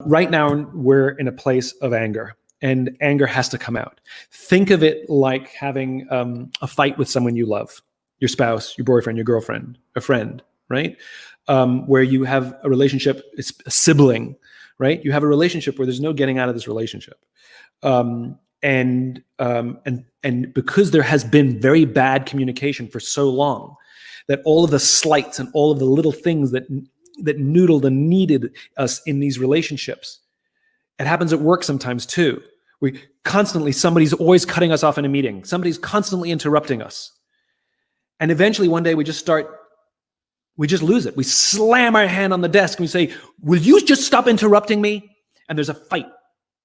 Right now, we're in a place of anger, and anger has to come out. Think of it like having a fight with someone you love, your spouse, your boyfriend, your girlfriend, a friend, right? Where you have a relationship, it's a sibling, right? You have a relationship where there's no getting out of this relationship. And because there has been very bad communication for so long, that all of the slights and all of the little things that noodled and kneaded us in these relationships. It happens at work sometimes too. Somebody's always cutting us off in a meeting. Somebody's constantly interrupting us. And eventually one day we just lose it. We slam our hand on the desk and we say, will you just stop interrupting me? And there's a fight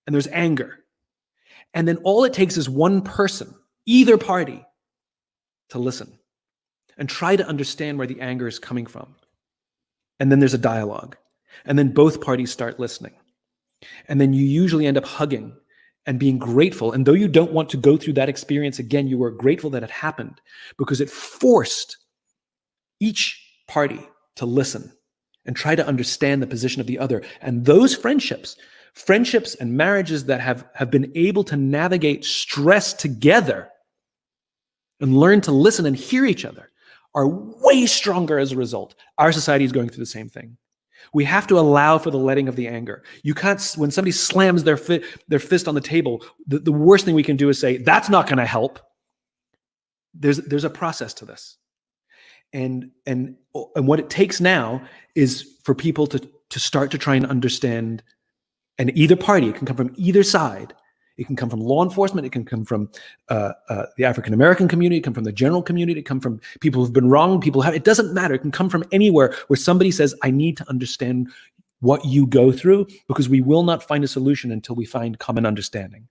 and there's anger. And then all it takes is one person, either party, to listen and try to understand where the anger is coming from. And then there's a dialogue. And then both parties start listening. And then you usually end up hugging and being grateful. And though you don't want to go through that experience again, you are grateful that it happened because it forced each party to listen and try to understand the position of the other. And those friendships and marriages that have been able to navigate stress together and learn to listen and hear each other are way stronger as a result. Our society is going through the same thing. We have to allow for the letting of the anger. You can't, when somebody slams their fist on the table, the worst thing we can do is say, that's not going to help. There's a process to this. And what it takes now is for people to start to try and understand, and either party, it can come from either side. It can come from law enforcement. It can come from the African-American community. It can come from the general community. It can come from people who've been wronged. It doesn't matter. It can come from anywhere where somebody says, I need to understand what you go through, because we will not find a solution until we find common understanding.